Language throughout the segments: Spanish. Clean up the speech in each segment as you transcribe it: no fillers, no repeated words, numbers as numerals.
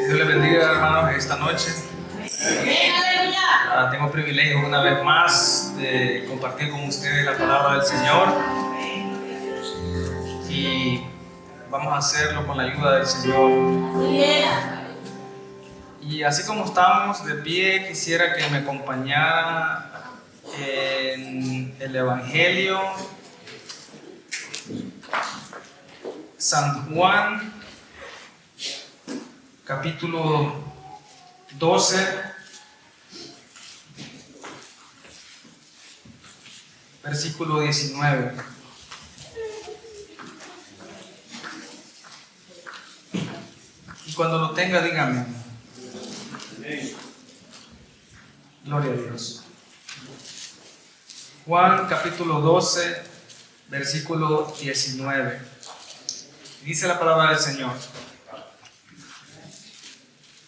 Dios les bendiga, hermanos, esta noche. Tengo el privilegio una vez más de compartir con ustedes la palabra del Señor. Y vamos a hacerlo con la ayuda del Señor. Y así como estamos de pie, quisiera que me acompañara en el Evangelio San Juan, capítulo 12, versículo 19. Y cuando lo tenga, díganme. Gloria a Dios. Juan capítulo 12, versículo 19. Dice la palabra del Señor.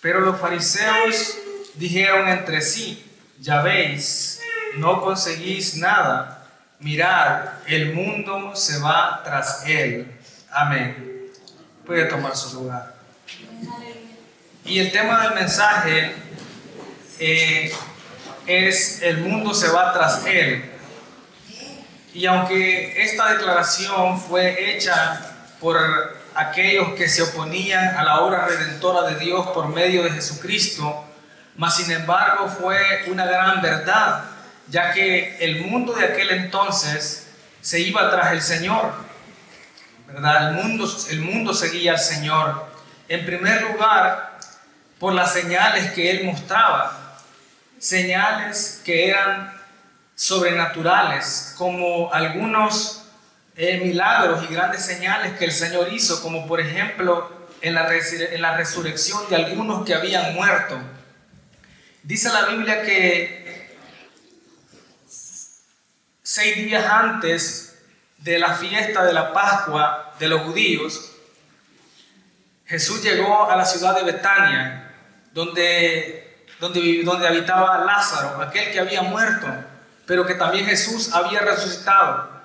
Pero los fariseos dijeron entre sí: ya veis, no conseguís nada. Mirad, el mundo se va tras él. Amén. Puede tomar su lugar. Y el tema del mensaje es: el mundo se va tras él. Y aunque esta declaración fue hecha por aquellos que se oponían a la obra redentora de Dios por medio de Jesucristo, mas sin embargo fue una gran verdad, ya que el mundo de aquel entonces se iba tras el Señor, ¿verdad? El mundo seguía al Señor, en primer lugar por las señales que Él mostraba, señales que eran sobrenaturales, como algunos milagros y grandes señales que el Señor hizo, como por ejemplo en la resurrección de algunos que habían muerto. Dice la Biblia que 6 días antes de la fiesta de la Pascua de los judíos, Jesús llegó a la ciudad de Betania, donde habitaba Lázaro, aquel que había muerto, pero que también Jesús había resucitado.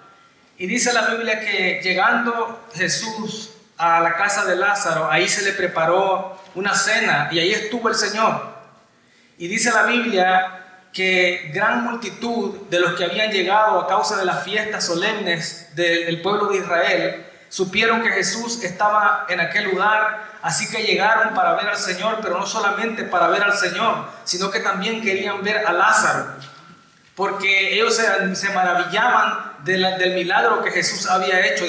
Y dice la Biblia que llegando Jesús a la casa de Lázaro, ahí se le preparó una cena y ahí estuvo el Señor. Y dice la Biblia que gran multitud de los que habían llegado a causa de las fiestas solemnes del pueblo de Israel supieron que Jesús estaba en aquel lugar, así que llegaron para ver al Señor, pero no solamente para ver al Señor, sino que también querían ver a Lázaro, porque ellos se maravillaban del milagro que Jesús había hecho,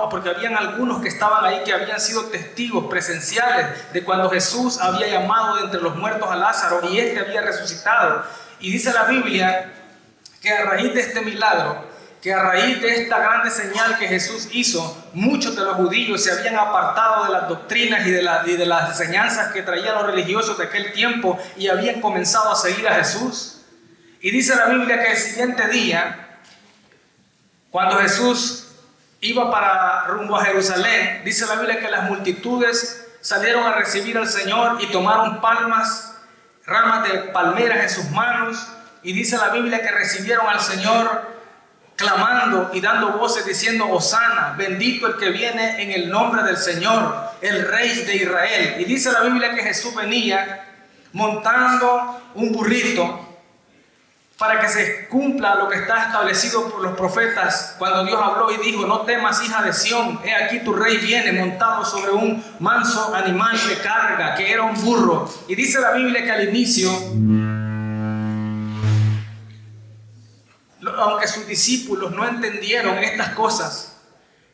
porque habían algunos que estaban ahí que habían sido testigos presenciales de cuando Jesús había llamado de entre los muertos a Lázaro y este había resucitado. Y dice la Biblia que a raíz de este milagro, que a raíz de esta grande señal que Jesús hizo, muchos de los judíos se habían apartado de las doctrinas y de las enseñanzas que traían los religiosos de aquel tiempo y habían comenzado a seguir a Jesús. Y dice la Biblia que el siguiente día, cuando Jesús iba rumbo a Jerusalén, dice la Biblia que las multitudes salieron a recibir al Señor y tomaron ramas de palmeras en sus manos. Y dice la Biblia que recibieron al Señor clamando y dando voces diciendo: Hosana, bendito el que viene en el nombre del Señor, el Rey de Israel. Y dice la Biblia que Jesús venía montando un burrito, para que se cumpla lo que está establecido por los profetas cuando Dios habló y dijo: no temas, hija de Sión, he aquí tu rey viene montado sobre un manso animal de carga, que era un burro. Y dice la Biblia que al inicio, aunque sus discípulos no entendieron estas cosas,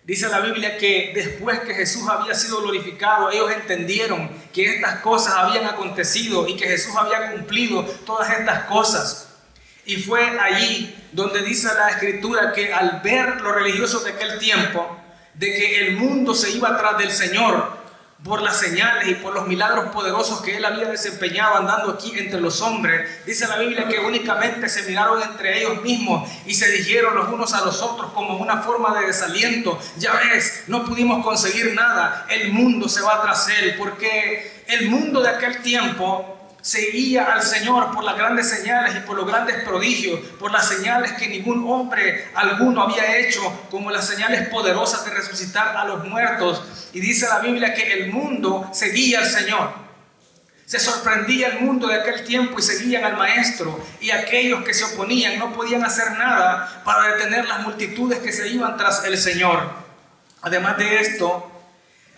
dice la Biblia que después que Jesús había sido glorificado, ellos entendieron que estas cosas habían acontecido y que Jesús había cumplido todas estas cosas. Y fue allí donde dice la Escritura que al ver los religiosos de aquel tiempo, de que el mundo se iba atrás del Señor por las señales y por los milagros poderosos que Él había desempeñado andando aquí entre los hombres, dice la Biblia que únicamente se miraron entre ellos mismos y se dijeron los unos a los otros como una forma de desaliento: ya ves, no pudimos conseguir nada, el mundo se va tras Él. Porque el mundo de aquel tiempo seguía al Señor por las grandes señales y por los grandes prodigios, por las señales que ningún hombre alguno había hecho, como las señales poderosas de resucitar a los muertos. Y dice la Biblia que el mundo seguía al Señor. Se sorprendía el mundo de aquel tiempo y seguían al maestro, y aquellos que se oponían no podían hacer nada para detener las multitudes que se iban tras el Señor. Además de esto,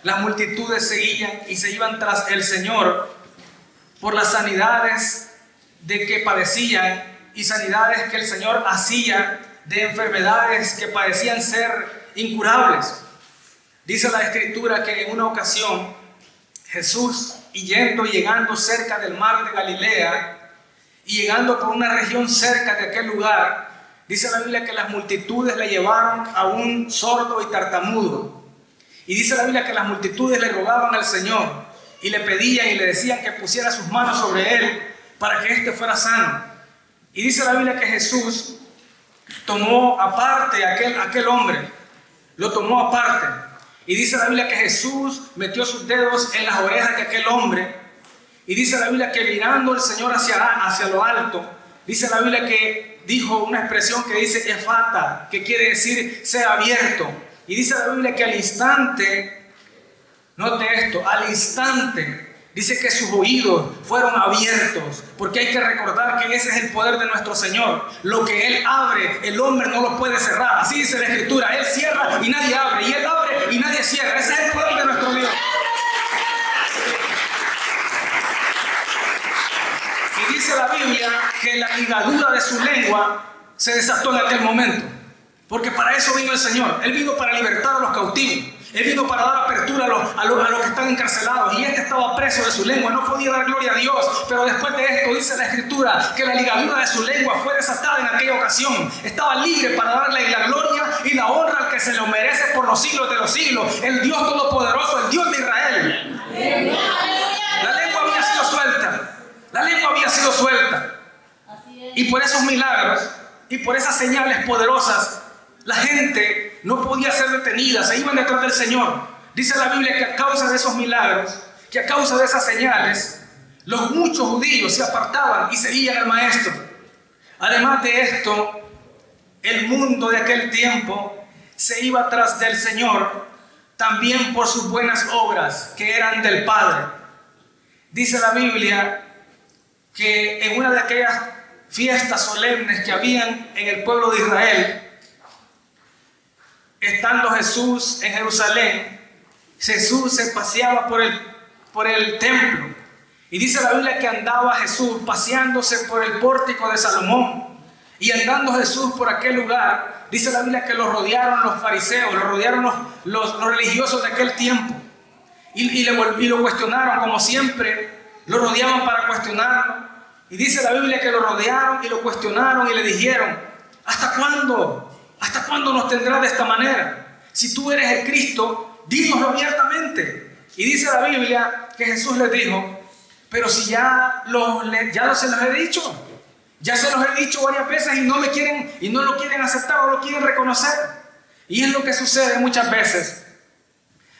las multitudes seguían y se iban tras el Señor por las sanidades de que padecían y sanidades que el Señor hacía de enfermedades que parecían ser incurables. Dice la Escritura que en una ocasión Jesús, llegando cerca del mar de Galilea y llegando por una región cerca de aquel lugar, dice la Biblia que las multitudes le llevaron a un sordo y tartamudo. Y dice la Biblia que las multitudes le rogaban al Señor y le pedían y le decían que pusiera sus manos sobre él para que éste fuera sano. Y dice la Biblia que Jesús tomó aparte a aquel hombre, lo tomó aparte. Y dice la Biblia que Jesús metió sus dedos en las orejas de aquel hombre. Y dice la Biblia que mirando el Señor hacia lo alto, dice la Biblia que dijo una expresión que dice efata, que quiere decir sea abierto. Y dice la Biblia que al instante, note esto, al instante, dice que sus oídos fueron abiertos, porque hay que recordar que ese es el poder de nuestro Señor. Lo que Él abre, el hombre no lo puede cerrar. Así dice la Escritura, Él cierra y nadie abre, y Él abre y nadie cierra. Ese es el poder de nuestro Dios. Y dice la Biblia que la ligadura de su lengua se desató en aquel momento, porque para eso vino el Señor. Él vino para libertar a los cautivos. Él vino para dar apertura a los que están encarcelados. Y estaba preso de su lengua, no podía dar gloria a Dios. Pero después de esto dice la Escritura que la ligadura de su lengua fue desatada en aquella ocasión. Estaba libre para darle la gloria y la honra al que se lo merece por los siglos de los siglos, el Dios Todopoderoso, el Dios de Israel. La lengua había sido suelta. La lengua había sido suelta. Y por esos milagros y por esas señales poderosas, la gente no podía ser detenida, se iban detrás del Señor. Dice la Biblia que a causa de esos milagros, que a causa de esas señales, los muchos judíos se apartaban y seguían al Maestro. Además de esto, el mundo de aquel tiempo se iba tras del Señor también por sus buenas obras que eran del Padre. Dice la Biblia que en una de aquellas fiestas solemnes que habían en el pueblo de Israel, estando Jesús en Jerusalén, Jesús se paseaba por el templo. Y dice la Biblia que andaba Jesús paseándose por el pórtico de Salomón. Y andando Jesús por aquel lugar, dice la Biblia que lo rodearon los fariseos, lo rodearon los religiosos de aquel tiempo. Y lo cuestionaron, como siempre, lo rodeaban para cuestionarlo. Y dice la Biblia que lo rodearon y lo cuestionaron y le dijeron: ¿hasta cuándo? ¿Hasta cuándo nos tendrás de esta manera? Si tú eres el Cristo, dínoslo abiertamente. Y dice la Biblia que Jesús les dijo: pero si se los he dicho. Ya se los he dicho varias veces y no lo quieren aceptar o lo quieren reconocer. Y es lo que sucede muchas veces.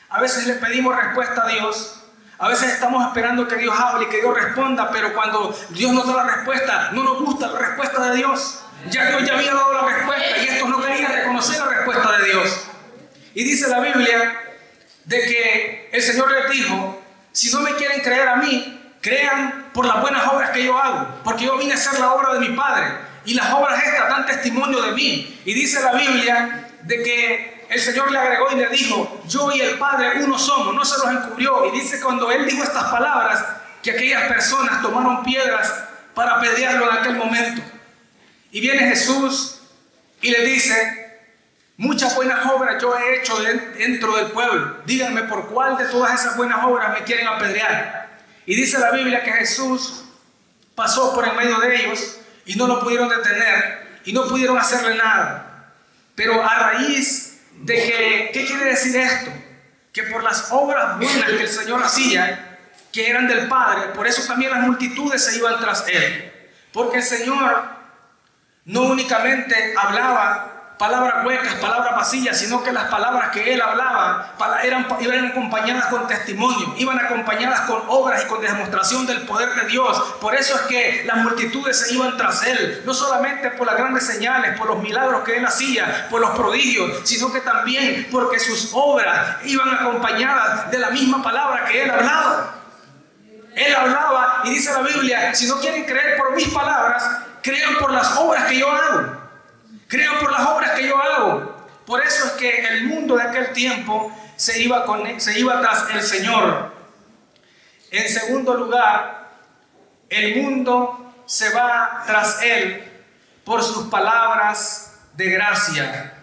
A veces le pedimos respuesta a Dios. A veces estamos esperando que Dios hable y que Dios responda, pero cuando Dios nos da la respuesta, no nos gusta la respuesta de Dios. Ya Dios ya había dado la respuesta y estos no querían reconocer la respuesta de Dios. Y dice la Biblia de que el Señor les dijo: si no me quieren creer a mí, crean por las buenas obras que yo hago, porque yo vine a hacer la obra de mi Padre y las obras estas dan testimonio de mí. Y dice la Biblia de que el Señor le agregó y le dijo: yo y el Padre uno somos, no se los encubrió. Y dice cuando Él dijo estas palabras que aquellas personas tomaron piedras para apedrearlo en aquel momento. Y viene Jesús y le dice: muchas buenas obras yo he hecho dentro del pueblo. Díganme por cuál de todas esas buenas obras me quieren apedrear. Y dice la Biblia que Jesús pasó por en medio de ellos y no lo pudieron detener y no pudieron hacerle nada. Pero a raíz de que, ¿qué quiere decir esto? Que por las obras buenas que el Señor hacía, que eran del Padre, por eso también las multitudes se iban tras Él. Porque el Señor no únicamente hablaba palabras huecas, palabras vacías, sino que las palabras que Él hablaba iban acompañadas con testimonio, iban acompañadas con obras y con demostración del poder de Dios. Por eso es que las multitudes se iban tras Él, no solamente por las grandes señales, por los milagros que Él hacía, por los prodigios, sino que también porque sus obras iban acompañadas de la misma palabra que Él hablaba. Él hablaba y dice la Biblia, si no quieren creer por mis palabras, crean por las obras que yo hago. Crean por las obras que yo hago. Por eso es que el mundo de aquel tiempo se iba tras el Señor. En segundo lugar, el mundo se va tras Él por sus palabras de gracia.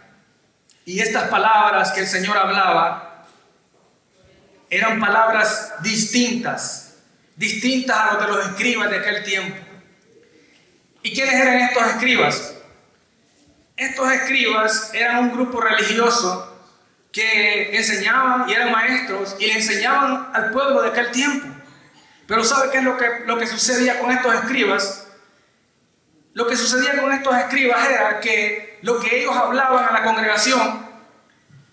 Y estas palabras que el Señor hablaba eran palabras distintas a los de los escribas de aquel tiempo. ¿Y quiénes eran estos escribas? Estos escribas eran un grupo religioso que enseñaban y eran maestros y le enseñaban al pueblo de aquel tiempo. Pero ¿sabe qué es lo que sucedía con estos escribas? Lo que sucedía con estos escribas era que lo que ellos hablaban a la congregación,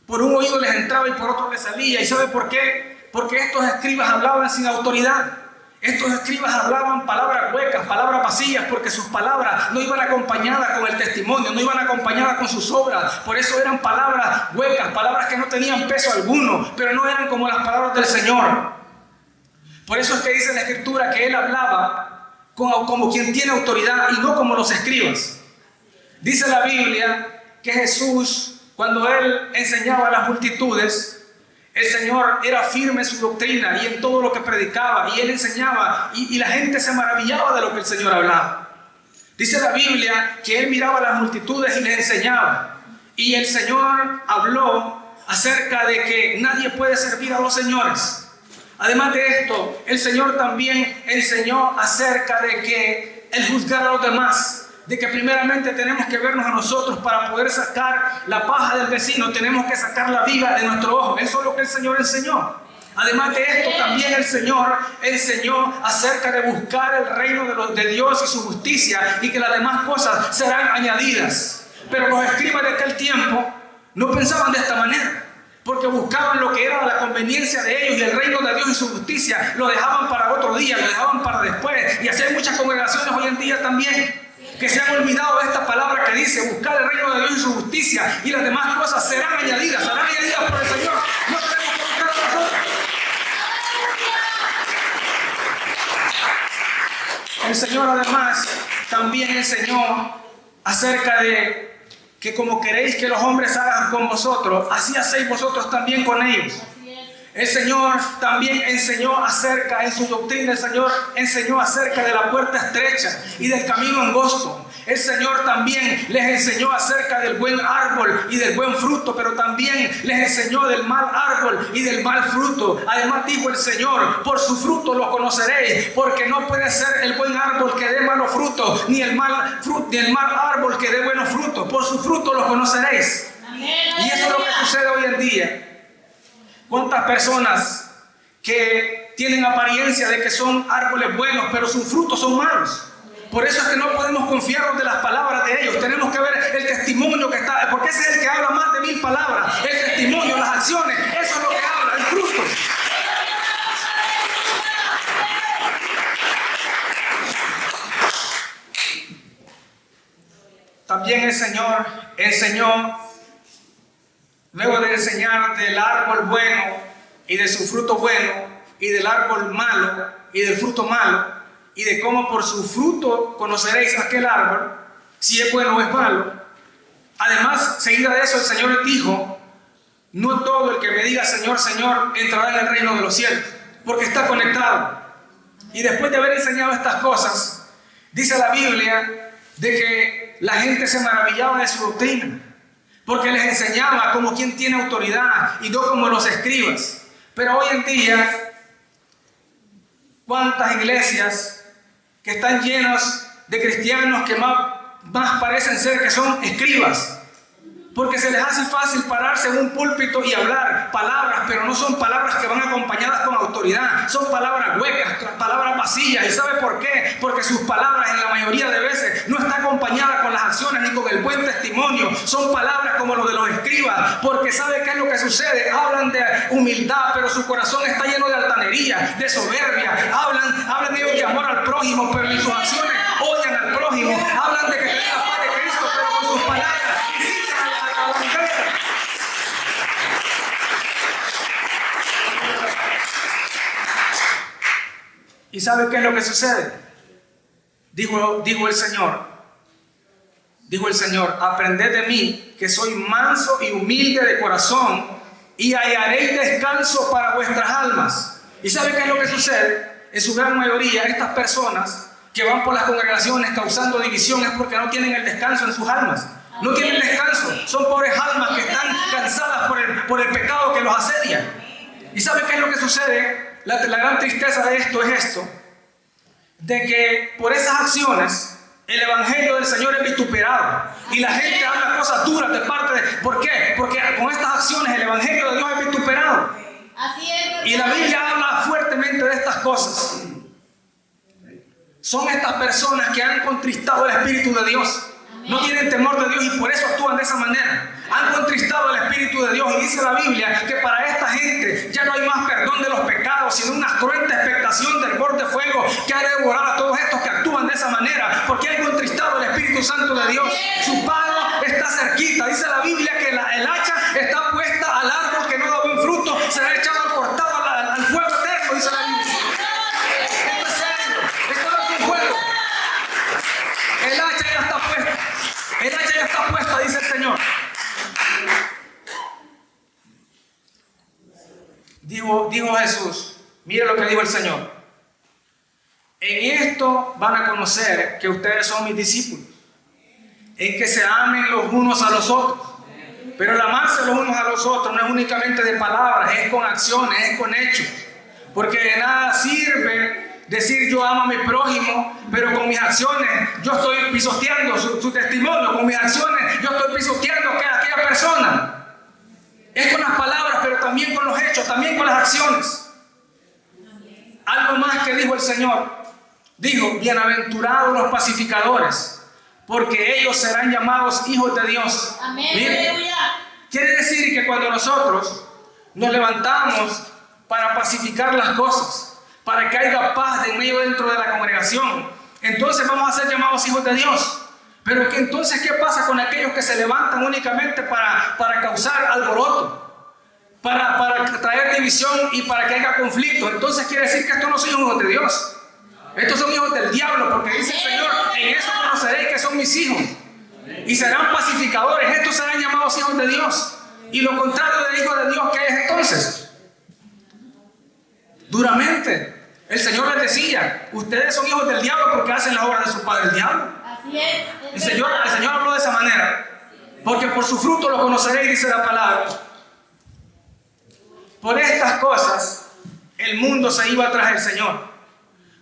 por un oído les entraba y por otro les salía. ¿Y sabe por qué? Porque estos escribas hablaban sin autoridad. Estos escribas hablaban palabras huecas, palabras vacías, porque sus palabras no iban acompañadas con el testimonio, no iban acompañadas con sus obras. Por eso eran palabras huecas, palabras que no tenían peso alguno, pero no eran como las palabras del Señor. Por eso es que dice la Escritura que Él hablaba como quien tiene autoridad y no como los escribas. Dice la Biblia que Jesús, cuando Él enseñaba a las multitudes, el Señor era firme en su doctrina y en todo lo que predicaba, y Él enseñaba y la gente se maravillaba de lo que el Señor hablaba. Dice la Biblia que Él miraba a las multitudes y les enseñaba, y el Señor habló acerca de que nadie puede servir a dos señores. Además de esto, el Señor también enseñó acerca de que el juzgar a los demás, de que primeramente tenemos que vernos a nosotros para poder sacar la paja del vecino, tenemos que sacar la viga de nuestro ojo. Eso es lo que el Señor enseñó. Además de esto, también el Señor enseñó acerca de buscar el reino de Dios y su justicia, y que las demás cosas serán añadidas. Pero los escribas de aquel tiempo no pensaban de esta manera, porque buscaban lo que era la conveniencia de ellos, y el reino de Dios y su justicia lo dejaban para otro día, lo dejaban para después. Y así hay muchas congregaciones hoy en día también que se han olvidado de esta palabra que dice buscar el reino de Dios y su justicia, y las demás cosas serán añadidas por el Señor. No tenemos que buscar a nosotros. El Señor además también enseñó acerca de que como queréis que los hombres hagan con vosotros, así hacéis vosotros también con ellos. El Señor también enseñó acerca, en su doctrina, el Señor enseñó acerca de la puerta estrecha y del camino angosto. El Señor también les enseñó acerca del buen árbol y del buen fruto, pero también les enseñó del mal árbol y del mal fruto. Además dijo el Señor, por su fruto lo conoceréis, porque no puede ser el buen árbol que dé malos frutos, ni el mal árbol que dé buenos frutos. Por su fruto lo conoceréis. Y eso es lo que sucede hoy en día. ¿Cuántas personas que tienen apariencia de que son árboles buenos, pero sus frutos son malos? Por eso es que no podemos confiarnos de las palabras de ellos. Tenemos que ver el testimonio que está, porque ese es el que habla más de 1000 palabras. El testimonio, las acciones, eso es lo que habla, el fruto. También el Señor enseñó, luego de enseñar del árbol bueno y de su fruto bueno, y del árbol malo y del fruto malo, y de cómo por su fruto conoceréis aquel árbol, si es bueno o es malo. Además, seguida de eso, el Señor les dijo, no todo el que me diga Señor, Señor, entrará en el reino de los cielos, porque está conectado. Y después de haber enseñado estas cosas, dice la Biblia de que la gente se maravillaba de su doctrina, porque les enseñaba como quien tiene autoridad y no como los escribas. Pero hoy en día, ¿cuántas iglesias que están llenas de cristianos que más parecen ser que son escribas? Porque se les hace fácil pararse en un púlpito y hablar palabras, pero no son palabras que van acompañadas con autoridad. Son palabras huecas, palabras vacías. ¿Y sabe por qué? Porque sus palabras en la mayoría de veces no están acompañadas con las acciones ni con el buen testimonio. Son palabras como lo de los escribas. Porque ¿sabe qué es lo que sucede? Hablan de humildad, pero su corazón está lleno de altanería, de soberbia. Hablan ellos de amor al prójimo, pero en sus acciones odian al prójimo. Hablan de que tienen la paz de Cristo, pero con sus palabras ¿Y sabe qué es lo que sucede? Dijo el Señor, aprended de mí, que soy manso y humilde de corazón, y hallaréis descanso para vuestras almas. ¿Y sabe qué es lo que sucede? En su gran mayoría, estas personas que van por las congregaciones causando división es porque no tienen el descanso en sus almas. No tienen descanso. Son pobres almas que están cansadas por el pecado que los asedia. ¿Y sabe qué es lo que sucede? La gran tristeza de esto es esto, de que por esas acciones el evangelio del Señor es vituperado y la gente habla cosas duras de parte de... ¿Por qué? Porque con estas acciones el evangelio de Dios es vituperado. Así es. Y la Biblia habla fuertemente de estas cosas. Son estas personas que han contristado el Espíritu de Dios. No tienen temor de Dios y por eso actúan de esa manera. Han contristado el Espíritu de Dios y dice la Biblia que para esta gente ya no hay más perdón de los pecados, sino una cruenta expectación del borde de fuego que ha de devorar a todos estos que actúan de esa manera, porque han contristado el Espíritu Santo de Dios. Su pago está cerquita. Dice la Biblia que el hacha está puesta al árbol que no da buen fruto, será echado al cortado al fuego eterno, dice la Biblia. Esto es serio, esto no es un juego. El hacha ya está puesta. El hacha ya está puesta, dice el Señor. Dijo Jesús, mire lo que dijo el Señor. En esto van a conocer que ustedes son mis discípulos, en que se amen los unos a los otros. Pero el amarse los unos a los otros no es únicamente de palabras, es con acciones, es con hechos. Porque de nada sirve decir yo amo a mi prójimo, pero con mis acciones yo estoy pisoteando su testimonio, con mis acciones yo estoy pisoteando a aquella persona. Es con las palabras, pero también con los hechos, también con las acciones. Algo más que dijo el Señor. Dijo, bienaventurados los pacificadores, porque ellos serán llamados hijos de Dios. Amén. Miren, quiere decir que cuando nosotros nos levantamos para pacificar las cosas, para que haya paz en medio dentro de la congregación, entonces vamos a ser llamados hijos de Dios. Pero que entonces, ¿qué pasa con aquellos que se levantan únicamente para causar alboroto, para traer división y para que haya conflicto? Entonces quiere decir que estos no son hijos de Dios. Estos son hijos del diablo, porque dice el Señor, en eso conoceréis que son mis hijos. Y serán pacificadores, estos serán llamados hijos de Dios. Y lo contrario del hijo de Dios, ¿qué es entonces? Duramente. El Señor les decía, ustedes son hijos del diablo porque hacen las obras de su padre el diablo. Así es. El Señor habló de esa manera, porque por su fruto lo conoceréis, dice la palabra. Por estas cosas el mundo se iba tras el Señor,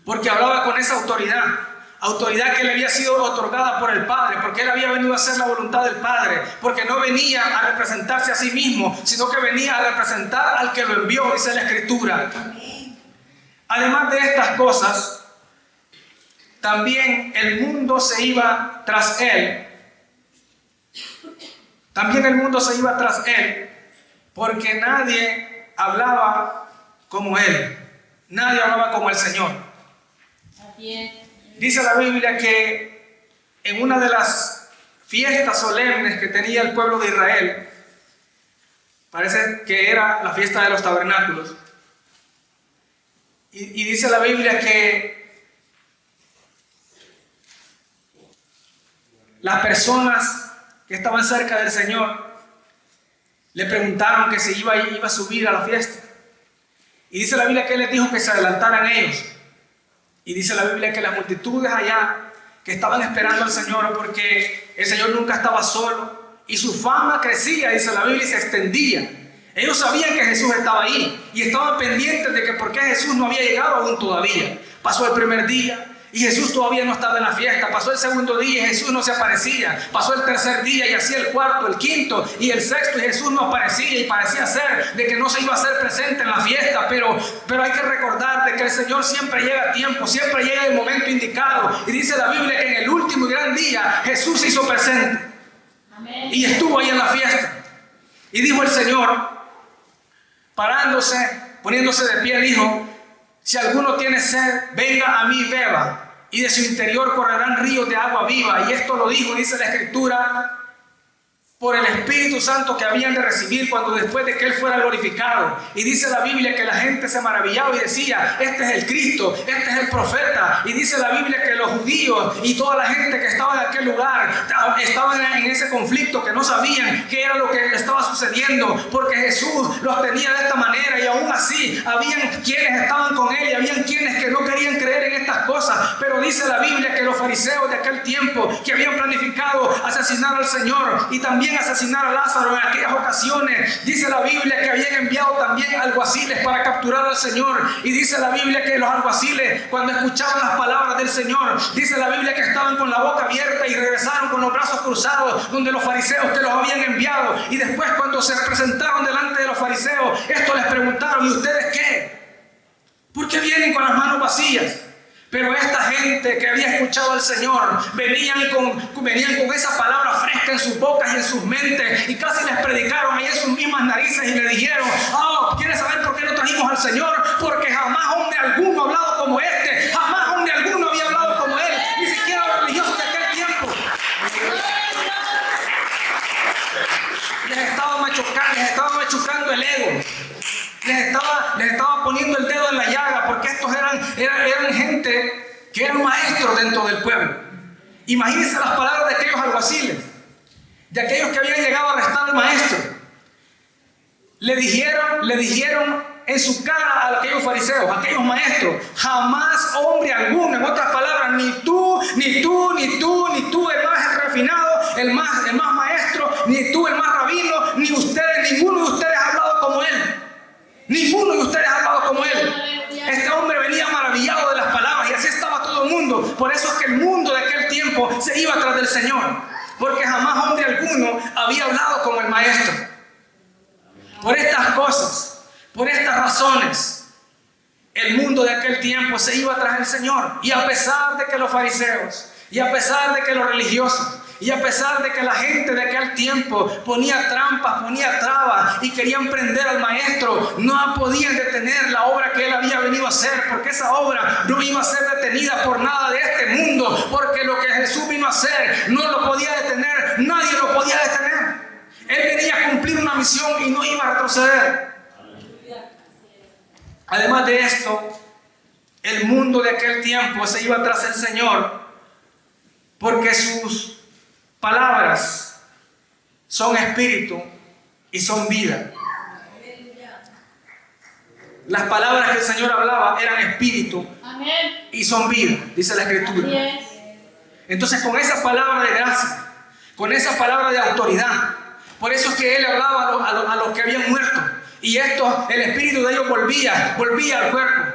porque hablaba con esa autoridad que le había sido otorgada por el Padre, porque Él había venido a hacer la voluntad del Padre, porque no venía a representarse a sí mismo, sino que venía a representar al que lo envió, dice la Escritura. Además de estas cosas, también el mundo se iba tras Él. Porque nadie hablaba como Él. Nadie hablaba como el Señor. Así es. Dice la Biblia que en una de las fiestas solemnes que tenía el pueblo de Israel, parece que era la fiesta de los tabernáculos, y dice la Biblia que las personas que estaban cerca del Señor le preguntaron que se iba a subir a la fiesta. Y dice la Biblia que Él les dijo que se adelantaran ellos. Y dice la Biblia que las multitudes allá que estaban esperando al Señor, porque el Señor nunca estaba solo y su fama crecía, dice la Biblia, y se extendía. Ellos sabían que Jesús estaba ahí y estaban pendientes de que por qué Jesús no había llegado aún todavía. Pasó el primer día y Jesús todavía no estaba en la fiesta. Pasó el segundo día y Jesús no se aparecía. Pasó el tercer día y así el cuarto, el quinto y el sexto y Jesús no aparecía, y parecía ser de que no se iba a hacer presente en la fiesta. Pero hay que recordar de que el Señor siempre llega a tiempo, siempre llega en el momento indicado. Y dice la Biblia que en el último y gran día Jesús se hizo presente. Amén. Y estuvo ahí en la fiesta. Y dijo el Señor, parándose, poniéndose de pie, dijo: si alguno tiene sed, venga a mí, beba, y de su interior correrán ríos de agua viva. Y esto lo dijo, dice la Escritura, por el Espíritu Santo que habían de recibir cuando después de que Él fuera glorificado. Y dice la Biblia que la gente se maravillaba y decía: este es el Cristo, este es el profeta. Y dice la Biblia que los judíos y toda la gente que estaba en aquel lugar estaban en ese conflicto, que no sabían qué era lo que estaba sucediendo, porque Jesús los tenía de esta manera. Y aún así habían quienes estaban con Él y habían quienes que no querían creer en estas cosas. Pero dice la Biblia que los fariseos de aquel tiempo, que habían planificado asesinar al Señor y también asesinar a Lázaro en aquellas ocasiones, dice la Biblia que habían enviado también alguaciles para capturar al Señor. Y dice la Biblia que los alguaciles, cuando escuchaban las palabras del Señor, dice la Biblia que estaban con la boca abierta y regresaron con los brazos cruzados donde los fariseos que los habían enviado. Y después, cuando se presentaron delante de los fariseos, estos les preguntaron: ¿y ustedes qué? ¿Por qué vienen con las manos vacías? Pero esta gente que había escuchado al Señor venían con esa palabra fresca en sus bocas y en sus mentes, y casi les predicaron ahí en sus mismas narices y le dijeron: ¿quieres saber por qué no trajimos al Señor? Porque jamás hombre alguno ha hablado como este, jamás hombre alguno había hablado como Él, ni siquiera los religiosos de aquel tiempo. Les estaba machucando el ego. Les estaba poniendo el dedo en la llaga, porque estos eran gente que eran maestros dentro del pueblo. Imagínense las palabras de aquellos alguaciles, de aquellos que habían llegado a arrestar al maestro. Le dijeron en su cara a aquellos fariseos, a aquellos maestros: jamás hombre alguno, en otras palabras, ni tú, el más refinado, el más maestro, ni tú, el más rabino, ni ustedes, ninguno de ustedes ha hablado como Él. Ninguno de ustedes ha hablado como Él. Este hombre venía maravillado de las palabras, y así estaba todo el mundo. Por eso es que el mundo de aquel tiempo se iba tras del Señor, porque jamás hombre alguno había hablado como el maestro. Por estas cosas, por estas razones, el mundo de aquel tiempo se iba tras el Señor. Y a pesar de que los fariseos, y a pesar de que los religiosos, y a pesar de que la gente de aquel tiempo ponía trampas, ponía trabas y querían prender al maestro, no podían detener la obra que Él había venido a hacer, porque esa obra no iba a ser detenida por nada de este mundo, porque lo que Jesús vino a hacer no lo podía detener, nadie lo podía detener. Él venía a cumplir una misión y no iba a retroceder. Además de esto, el mundo de aquel tiempo se iba tras el Señor, porque sus palabras son espíritu y son vida. Las palabras que el Señor hablaba eran espíritu y son vida, dice la Escritura. Entonces, con esa palabra de gracia, con esa palabra de autoridad, por eso es que Él hablaba a los que habían muerto, y el espíritu de ellos volvía al cuerpo.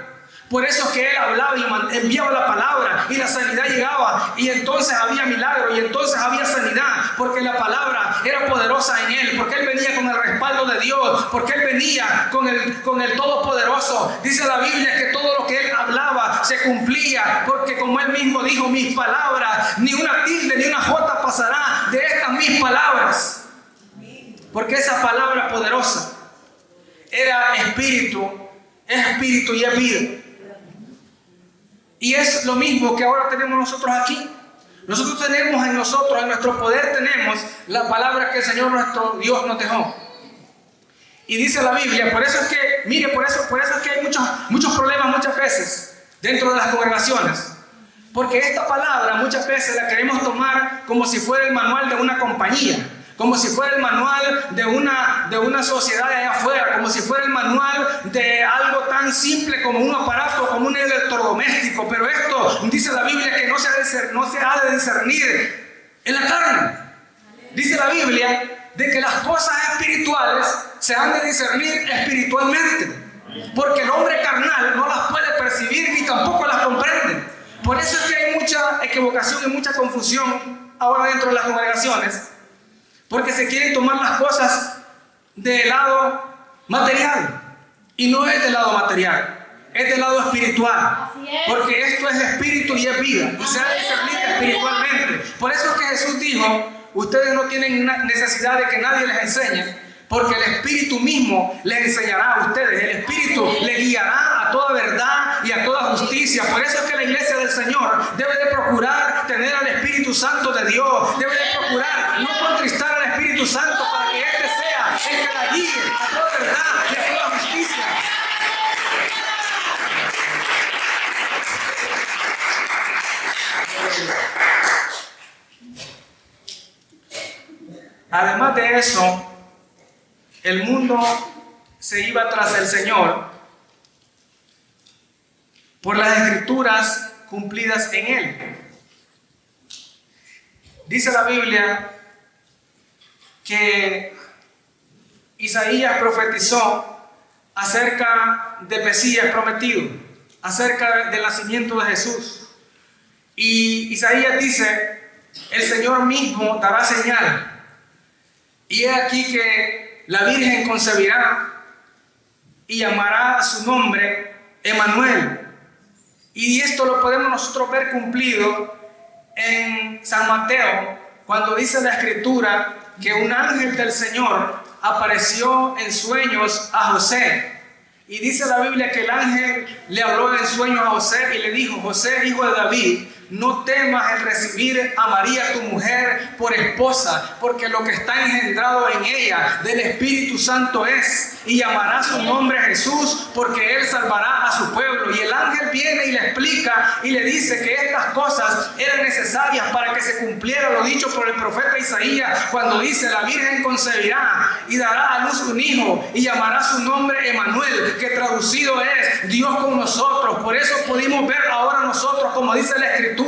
Por eso es que Él hablaba y enviaba la palabra, y la sanidad llegaba, y entonces había milagro, y entonces había sanidad, porque la palabra era poderosa en Él, porque Él venía con el respaldo de Dios, porque Él venía con el Todopoderoso. Dice la Biblia que todo lo que Él hablaba se cumplía, porque como Él mismo dijo: mis palabras, ni una tilde ni una jota pasará de estas mis palabras. Porque esa palabra poderosa era espíritu, es espíritu y es vida. Y es lo mismo que ahora tenemos nosotros aquí. Nosotros tenemos en nuestro poder tenemos la palabra que el Señor nuestro Dios nos dejó. Y dice la Biblia, por eso es que hay muchos problemas muchas veces dentro de las congregaciones. Porque esta palabra muchas veces la queremos tomar como si fuera el manual de una compañía, como si fuera el manual de una sociedad de allá afuera, como si fuera el manual de algo tan simple como un aparato, como un electrodoméstico. Pero esto dice la Biblia que no se ha de discernir en la carne. Dice la Biblia de que las cosas espirituales se han de discernir espiritualmente, porque el hombre carnal no las puede percibir ni tampoco las comprende. Por eso es que hay mucha equivocación y mucha confusión ahora dentro de las congregaciones, porque se quieren tomar las cosas del lado material, y no es del lado material, es del lado espiritual, porque esto es espíritu y es vida, y se ha de discernir espiritualmente. Por eso es que Jesús dijo: ustedes no tienen necesidad de que nadie les enseñe, porque el Espíritu mismo les enseñará a ustedes. El Espíritu les guiará a toda verdad y a toda justicia. Por eso es que la iglesia del Señor debe de procurar tener al Espíritu Santo de Dios, debe de procurar no contristar al Espíritu Espíritu Santo para que éste sea el que la guíe a toda verdad y a toda justicia. Además de eso, el mundo se iba tras el Señor por las escrituras cumplidas en Él. Dice la Biblia que Isaías profetizó acerca del Mesías prometido, acerca del nacimiento de Jesús. Y Isaías dice, el Señor mismo dará señal. Y he aquí que la Virgen concebirá y llamará a su nombre Emmanuel. Y esto lo podemos nosotros ver cumplido en San Mateo, cuando dice la Escritura que un ángel del Señor apareció en sueños a José. Y dice la Biblia que el ángel le habló en sueños a José y le dijo: José, hijo de David, no temas en recibir a María tu mujer por esposa, porque lo que está engendrado en ella del Espíritu Santo es, y llamará su nombre Jesús, porque él salvará a su pueblo. Y el ángel viene y le explica y le dice que estas cosas eran necesarias para que se cumpliera lo dicho por el profeta Isaías, cuando dice: la Virgen concebirá y dará a luz un hijo y llamará su nombre Emmanuel, que traducido es Dios con nosotros. Por eso pudimos ver ahora nosotros, como dice la Escritura,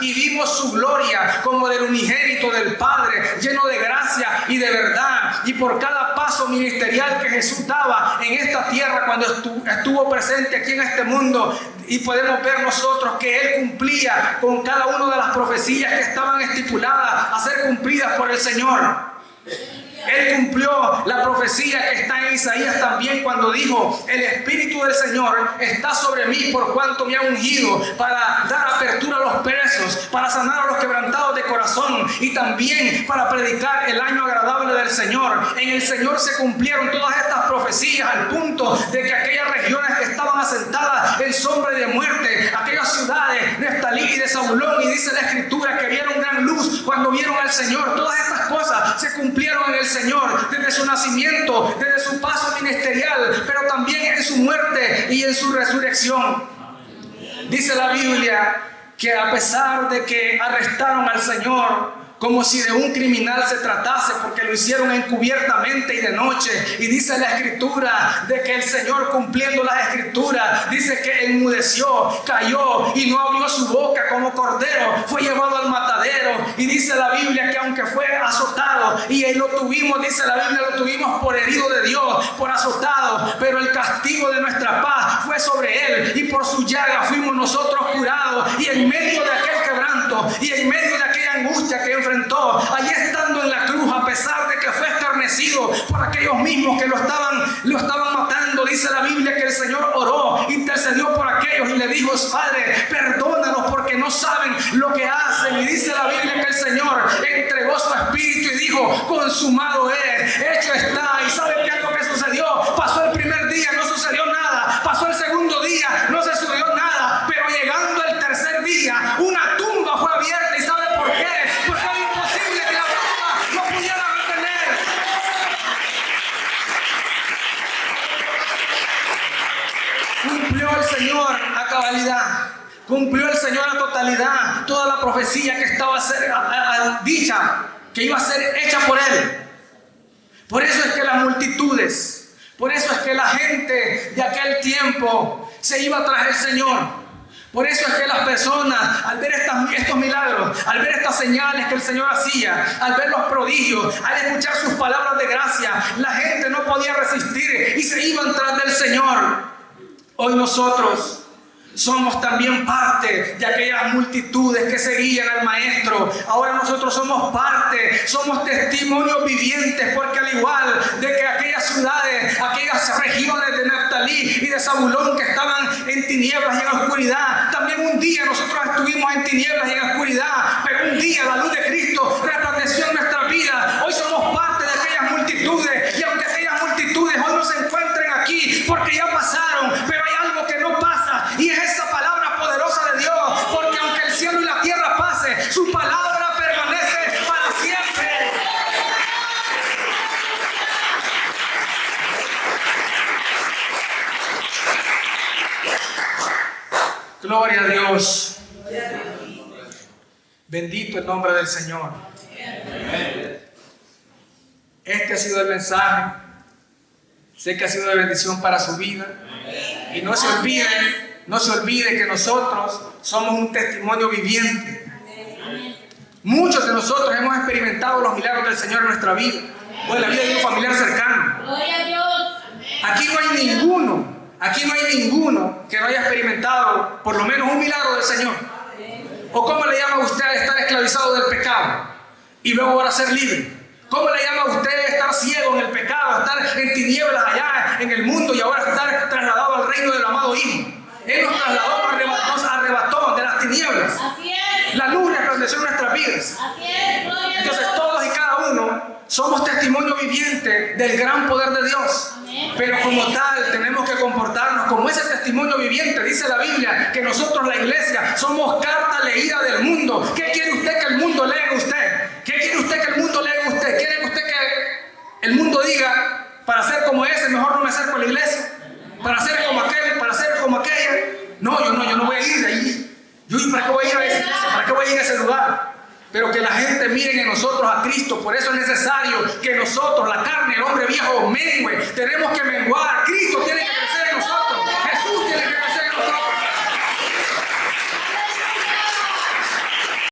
y vimos su gloria como del unigénito del Padre, lleno de gracia y de verdad. Y por cada paso ministerial que Jesús daba en esta tierra, cuando estuvo presente aquí en este mundo, y podemos ver nosotros que Él cumplía con cada una de las profecías que estaban estipuladas a ser cumplidas por el Señor. Él cumplió la profecía que está en Isaías también, cuando dijo: el Espíritu del Señor está sobre mí, por cuanto me ha ungido para dar apertura a los presos, para sanar a los quebrantados de corazón, y también para predicar el año agradable del Señor. En el Señor se cumplieron todas estas profecías, al punto de que aquellas regiones que estaban asentadas en sombra de muerte, aquellas ciudades de Neftalí y de Zabulón, y dice la Escritura que vieron gran luz cuando vieron al Señor. Todas estas cosas se cumplieron en el Señor, desde su nacimiento, desde su paso ministerial, pero también en su muerte y en su resurrección. Dice la Biblia que a pesar de que arrestaron al Señor como si de un criminal se tratase, porque lo hicieron encubiertamente y de noche, y dice la Escritura de que el Señor, cumpliendo las Escrituras, dice que enmudeció, cayó y no abrió su boca, como cordero fue llevado al matadero. Y dice la Biblia que aunque fue azotado, y él lo tuvimos, dice la Biblia, lo tuvimos por herido de Dios, por azotado, pero el castigo de nuestra paz fue sobre él, y por su llaga fuimos nosotros curados. Y en medio de aquel quebranto y en medio de aquella angustia que enfrentó, allí estando en la cruz, a pesar de que fue escarnecido por aquellos mismos que lo estaban matando, dice la Biblia que el Señor oró, intercedió por aquellos y le dijo: Padre, perdónalos porque no saben lo que hacen. Y dice la Biblia que el Señor entregó su espíritu y dijo: consumado es, hecho está. ¿Y sabe qué es lo que sucedió? Pasó el primer día, no sucedió nada. Pasó el segundo día, no se sucedió nada. Pero llegando el tercer día, una tumba fue abierta. ¿Y sabe por qué? Porque era imposible que la tumba lo pudiera retener. Cumplió el Señor a cabalidad. Cumplió el Señor a totalidad toda la profecía que estaba dicha, que iba a ser hecha por Él. Por eso es que las multitudes, por eso es que la gente de aquel tiempo se iba tras el Señor. Por eso es que las personas, al ver estos milagros, al ver estas señales que el Señor hacía, al ver los prodigios, al escuchar sus palabras de gracia, la gente no podía resistir y se iban tras del Señor. Hoy nosotros somos también parte de aquellas multitudes que seguían al Maestro. Ahora nosotros somos parte, somos testimonios vivientes, porque al igual de que aquellas ciudades, aquellas regiones de Neftalí y de Zabulón que estaban en tinieblas y en oscuridad, también un día nosotros estuvimos en tinieblas y en oscuridad, pero un día la luz de Cristo resplandeció en nuestra vida. Hoy somos parte de aquellas multitudes, y aunque aquellas multitudes hoy no se encuentren aquí porque ya pasaron, pero hay algo que no pasa, y es esa palabra poderosa de Dios, porque aunque el cielo y la tierra pase, su palabra permanece para siempre. Gloria a Dios. Bendito el nombre del Señor. Este ha sido el mensaje. Sé que ha sido de bendición para su vida. Y no se olvide que nosotros somos un testimonio viviente. Muchos de nosotros hemos experimentado los milagros del Señor en nuestra vida o en la vida de un familiar cercano. Gloria a Dios. Aquí no hay ninguno que no haya experimentado por lo menos un milagro del Señor. ¿O cómo le llama a usted estar esclavizado del pecado y luego ahora ser libre? ¿Cómo le llama a usted estar ciego en el pecado, estar en tinieblas allá en el mundo y ahora estar trasladado al reino del amado Hijo? Él nos trasladó, nos arrebató de las tinieblas. Así es. La luz resplandeció en nuestras vidas. Así es. Gloria a Entonces Dios. todos y cada uno somos testimonio viviente del gran poder de Dios. Pero como tal tenemos que comportarnos como ese testimonio viviente. Dice la Biblia que nosotros, la iglesia, somos carta leída del mundo. ¿Qué quiere usted que el mundo lea en usted? ¿Qué quiere usted que el mundo lea en usted? ¿Quiere usted que el mundo diga, para ser como ese, mejor no me acerco a la iglesia? Para ser como aquel, para ser como aquella. No, yo no voy a ir de ahí. ¿Para qué voy a ir a esa iglesia? ¿Para qué voy a ir a ese lugar? Pero que la gente mire en nosotros a Cristo. Por eso es necesario que nosotros, la carne, el hombre viejo, mengue. Tenemos que menguar